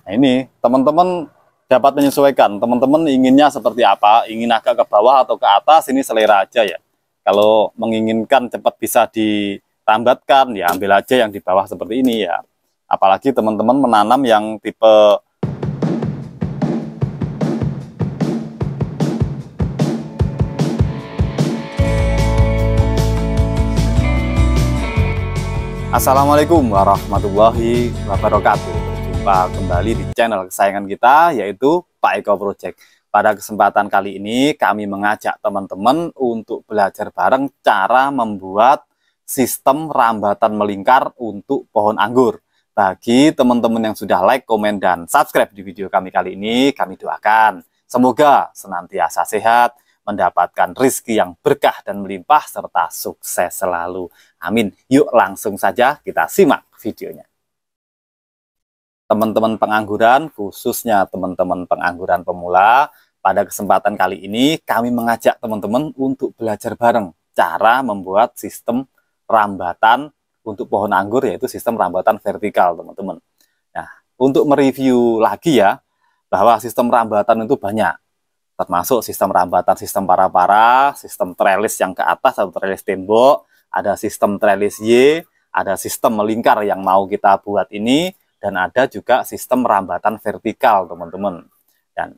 Nah, ini teman-teman dapat menyesuaikan. Teman-teman inginnya seperti apa? Ingin agak ke bawah atau ke atas? Ini selera aja ya. Kalau menginginkan cepat bisa dirambatkan, ya ambil aja yang di bawah seperti ini ya. Apalagi teman-teman menanam yang tipe Assalamualaikum warahmatullahi wabarakatuh. Berjumpa kembali di channel kesayangan kita, yaitu Pak Eko Project. Pada kesempatan kali ini kami mengajak teman-teman untuk belajar bareng cara membuat sistem rambatan melingkar untuk pohon anggur. Bagi teman-teman yang sudah like, komen, dan subscribe di video kami kali ini, kami doakan semoga senantiasa sehat, mendapatkan rezeki yang berkah dan melimpah, serta sukses selalu. Amin. Yuk langsung saja kita simak videonya. Teman-teman pengangguran, khususnya teman-teman pengangguran pemula, pada kesempatan kali ini kami mengajak teman-teman untuk belajar bareng cara membuat sistem rambatan untuk pohon anggur, yaitu sistem rambatan vertikal, teman-teman. Nah, untuk mereview lagi ya, bahwa sistem rambatan itu banyak, termasuk sistem rambatan sistem para-para, sistem trellis yang ke atas atau trellis tembok, ada sistem trellis Y, ada sistem melingkar yang mau kita buat ini, dan ada juga sistem rambatan vertikal, teman-teman. Dan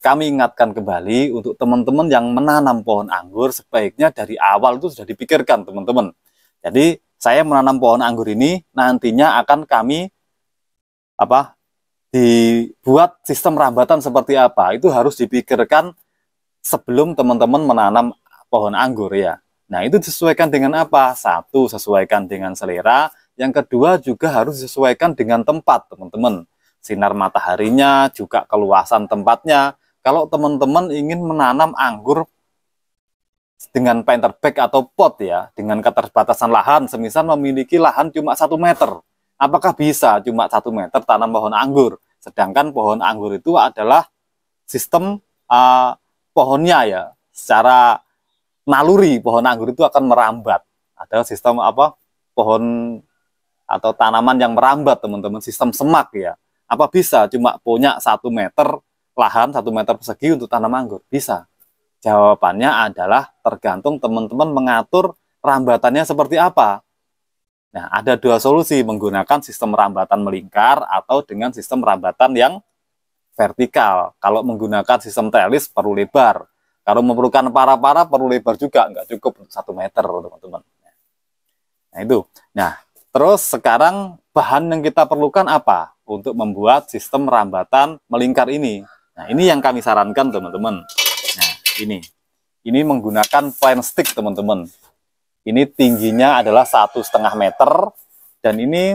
kami ingatkan kembali untuk teman-teman yang menanam pohon anggur, sebaiknya dari awal itu sudah dipikirkan, teman-teman. Jadi saya menanam pohon anggur ini nantinya akan kami dibuat sistem rambatan seperti apa, itu harus dipikirkan sebelum teman-teman menanam pohon anggur ya. Nah, itu disesuaikan dengan apa? Satu, sesuaikan dengan selera. Yang kedua juga harus disesuaikan dengan tempat, teman-teman. Sinar mataharinya, juga keluasan tempatnya. Kalau teman-teman ingin menanam anggur dengan planter bag atau pot ya, dengan keterbatasan lahan, semisal memiliki lahan cuma 1 meter, apakah bisa cuma 1 meter tanam pohon anggur? Sedangkan pohon anggur itu adalah sistem pohonnya ya, secara naluri pohon anggur itu akan merambat. Ada sistem pohon atau tanaman yang merambat, teman-teman, sistem semak ya. Apa bisa cuma punya 1 meter lahan, 1 meter persegi untuk tanam anggur? Bisa. Jawabannya adalah tergantung teman-teman mengatur rambatannya seperti apa. Nah, ada dua solusi, menggunakan sistem rambatan melingkar atau dengan sistem rambatan yang vertikal. Kalau menggunakan sistem trellis perlu lebar. Kalau memerlukan para-para perlu lebar juga, nggak cukup 1 meter, teman-teman. Nah, itu. Nah, terus sekarang bahan yang kita perlukan apa untuk membuat sistem rambatan melingkar ini? Nah, ini yang kami sarankan, teman-teman. Nah, ini menggunakan plant stick, teman-teman. Ini tingginya adalah 1,5 meter dan ini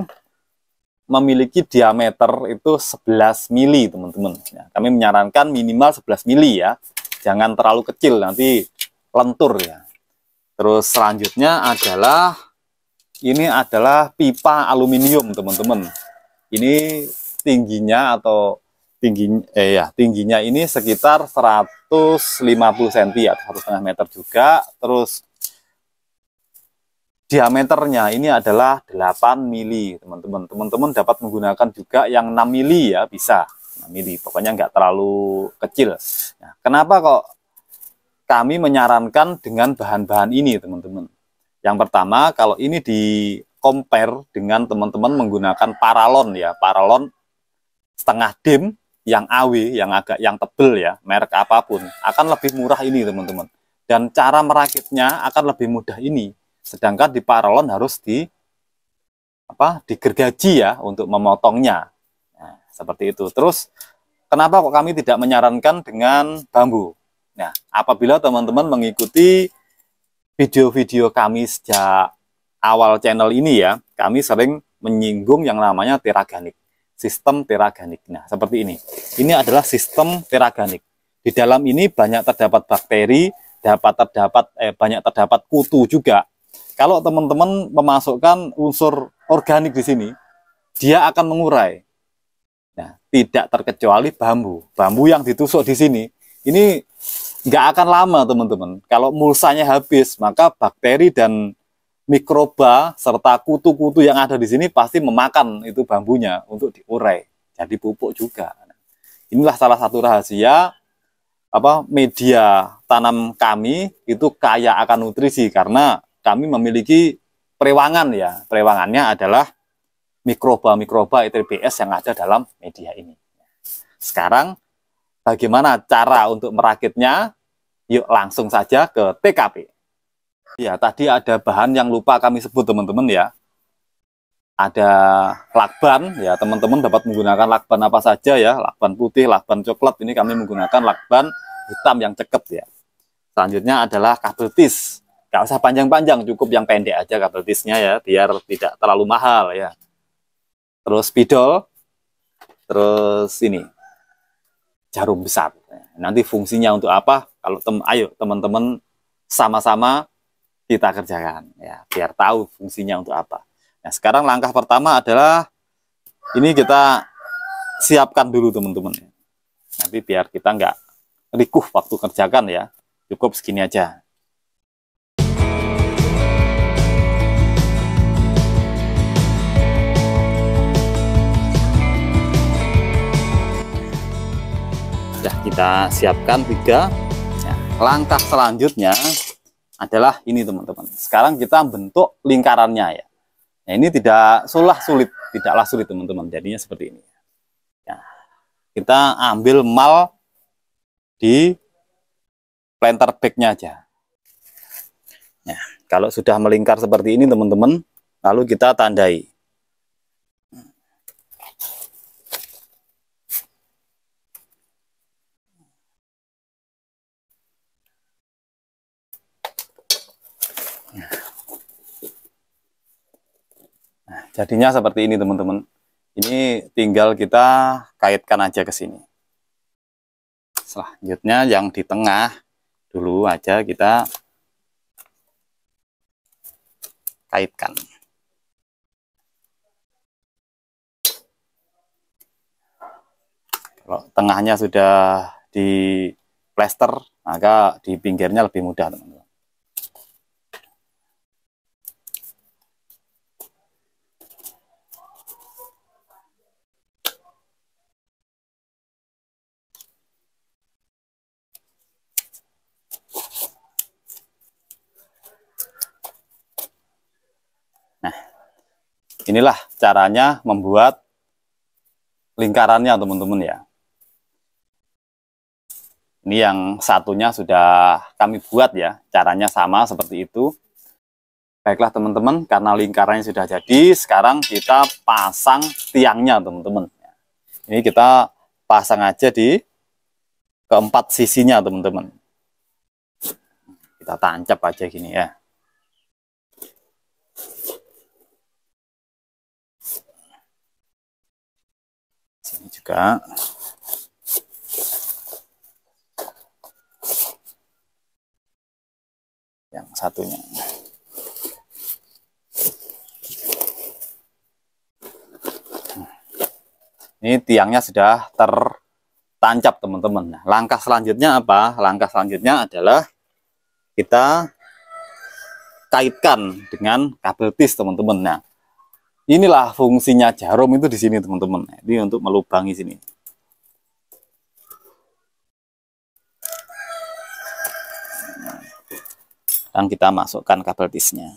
memiliki diameter itu 11 mili, teman-teman. Nah, kami menyarankan minimal 11 mili ya, jangan terlalu kecil nanti lentur ya. Terus selanjutnya adalah ini adalah pipa aluminium, teman-teman. Ini tingginya atau tingginya ini sekitar 150 cm atau 1,5 meter juga. Terus diameternya ini adalah 8 mili, teman-teman. Teman-teman dapat menggunakan juga yang 6 mili ya, bisa 6 mili, pokoknya nggak terlalu kecil. Nah, kenapa kok kami menyarankan dengan bahan-bahan ini, teman-teman? Yang pertama, kalau ini di compare dengan teman-teman menggunakan paralon ya, paralon setengah dim yang AW, yang tebel ya, merek apapun, akan lebih murah ini, teman-teman. Dan cara merakitnya akan lebih mudah ini. Sedangkan di paralon harus digergaji ya untuk memotongnya. Nah, seperti itu. Terus kenapa kok kami tidak menyarankan dengan bambu? Nah, apabila teman-teman mengikuti video-video kami sejak awal channel ini ya, kami sering menyinggung yang namanya teraganik, sistem teraganik. Nah, seperti ini. Ini adalah sistem teraganik. Di dalam ini banyak terdapat bakteri, banyak terdapat kutu juga. Kalau teman-teman memasukkan unsur organik di sini, dia akan mengurai. Nah, tidak terkecuali bambu. Bambu yang ditusuk di sini, ini nggak akan lama, teman-teman. Kalau mulsanya habis, maka bakteri dan mikroba serta kutu-kutu yang ada di sini pasti memakan itu bambunya untuk diurai. jadi pupuk juga. Inilah salah satu rahasia media tanam kami itu kaya akan nutrisi, karena kami memiliki perewangan ya. Perewangannya adalah mikroba-mikroba ETBS yang ada dalam media ini. Sekarang bagaimana cara untuk merakitnya? Yuk langsung saja ke TKP. Ya, tadi ada bahan yang lupa kami sebut teman-teman ya. Ada lakban ya, teman-teman dapat menggunakan lakban apa saja ya, lakban putih, lakban coklat. Ini kami menggunakan lakban hitam yang cekep ya. Selanjutnya adalah kabel tis. Gak usah panjang-panjang, cukup yang pendek aja kabel tisnya ya, biar tidak terlalu mahal ya. Terus spidol, terus ini jarum besar. Nanti fungsinya untuk apa? Kalau ayo teman-teman sama-sama kita kerjakan ya, biar tahu fungsinya untuk apa. Nah, sekarang langkah pertama adalah ini kita siapkan dulu teman-teman. Nanti biar kita nggak rikuh waktu kerjakan ya, cukup segini aja. Sudah kita siapkan 3. Nah, langkah selanjutnya adalah ini teman-teman. Sekarang kita bentuk lingkarannya ya. Nah, ini tidaklah sulit teman-teman. Jadinya seperti ini. Nah, kita ambil mal di planter bagnya aja. Nah, kalau sudah melingkar seperti ini teman-teman, lalu kita tandai. Nah, jadinya seperti ini teman-teman. Ini tinggal kita kaitkan aja ke sini. Selanjutnya yang di tengah dulu aja kita kaitkan. Kalau tengahnya sudah di plester, maka di pinggirnya lebih mudah teman-teman. Nah, inilah caranya membuat lingkarannya teman-teman ya. Ini yang satunya sudah kami buat ya, caranya sama seperti itu. Baiklah teman-teman, karena lingkarannya sudah jadi, sekarang kita pasang tiangnya teman-teman. Ini kita pasang aja di keempat sisinya teman-teman. Kita tancap aja gini ya. Sini juga. Yang satunya. Ini tiangnya sudah tertancap teman-teman. Nah, langkah selanjutnya apa? Langkah selanjutnya adalah kita kaitkan dengan kabel tis teman-teman. Nah, inilah fungsinya jarum itu di sini teman-teman. Ini untuk melubangi sini. Dan kita masukkan kabel tisnya.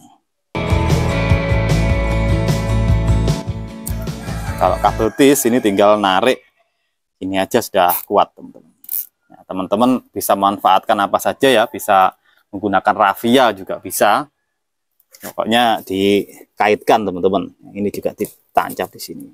Kalau kabel tis ini tinggal narik, ini aja sudah kuat teman-teman. Nah, teman-teman bisa manfaatkan apa saja ya, bisa menggunakan rafia juga bisa. Pokoknya dikaitkan teman-teman. Ini juga ditancap di sini.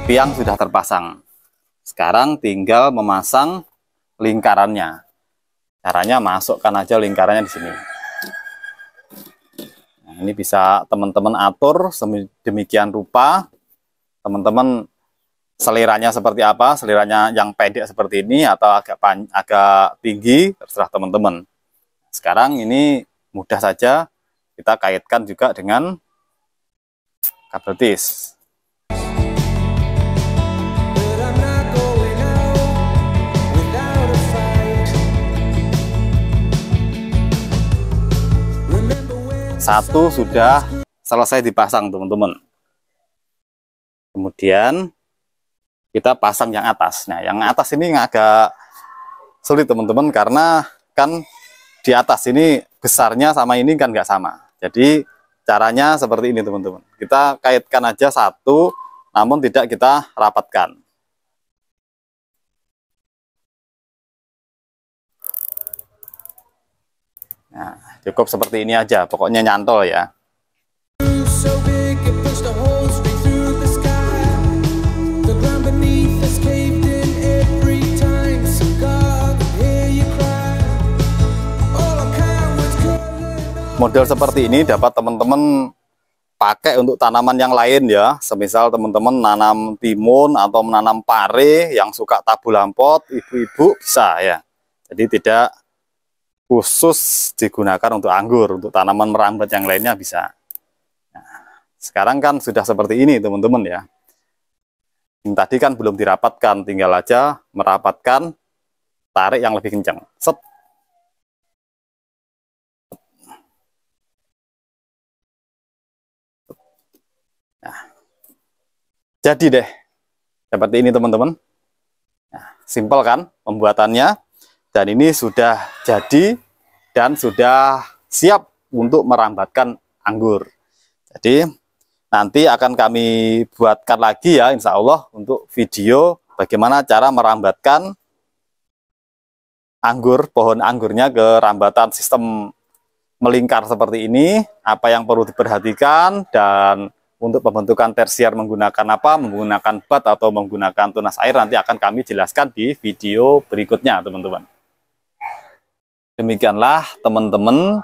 Tiang sudah terpasang. Sekarang tinggal memasang lingkarannya. Caranya masukkan aja lingkarannya di sini. Nah, ini bisa teman-teman atur sedemikian rupa. Teman-teman seliranya seperti apa? Seliranya yang pendek seperti ini atau agak tinggi, terserah teman-teman. Sekarang ini mudah saja kita kaitkan juga dengan kabel tis. satu sudah selesai dipasang teman-teman. Kemudian kita pasang yang atas. Nah, yang atas ini agak sulit teman-teman, karena kan di atas ini besarnya sama ini kan nggak sama. Jadi caranya seperti ini teman-teman. Kita kaitkan aja satu, namun tidak kita rapatkan. Nah, cukup seperti ini aja, pokoknya nyantol ya. Model seperti ini dapat teman-teman pakai untuk tanaman yang lain ya. Semisal teman-teman nanam timun atau menanam pare yang suka tabu lampot, ibu-ibu bisa ya. Jadi tidak khusus digunakan untuk anggur, untuk tanaman merambat yang lainnya bisa. Nah, sekarang kan sudah seperti ini teman-teman ya. Yang tadi kan belum dirapatkan, tinggal aja merapatkan, tarik yang lebih kencang. Set. Nah, jadi deh seperti ini teman-teman. Nah, simpel kan pembuatannya. Dan ini sudah jadi dan sudah siap untuk merambatkan anggur. Jadi nanti akan kami buatkan lagi ya insya Allah untuk video bagaimana cara merambatkan anggur, pohon anggurnya ke rambatan sistem melingkar seperti ini. Apa yang perlu diperhatikan, dan untuk pembentukan tersier menggunakan apa, menggunakan bat atau menggunakan tunas air, nanti akan kami jelaskan di video berikutnya teman-teman. Demikianlah teman-teman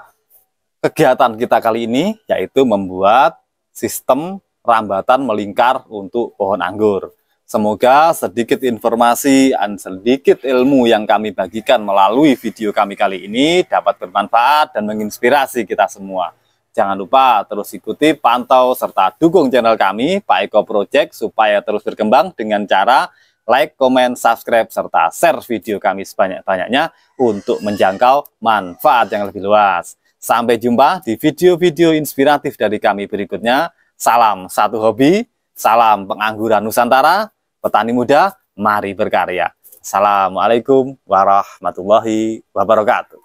kegiatan kita kali ini, yaitu membuat sistem rambatan melingkar untuk pohon anggur. Semoga sedikit informasi dan sedikit ilmu yang kami bagikan melalui video kami kali ini dapat bermanfaat dan menginspirasi kita semua. Jangan lupa terus ikuti, pantau, serta dukung channel kami, Pak Eko Project, supaya terus berkembang dengan cara like, komen, subscribe, serta share video kami sebanyak-banyaknya untuk menjangkau manfaat yang lebih luas. Sampai jumpa di video-video inspiratif dari kami berikutnya. Salam satu hobi, salam pengangguran Nusantara, petani muda, mari berkarya. Assalamualaikum warahmatullahi wabarakatuh.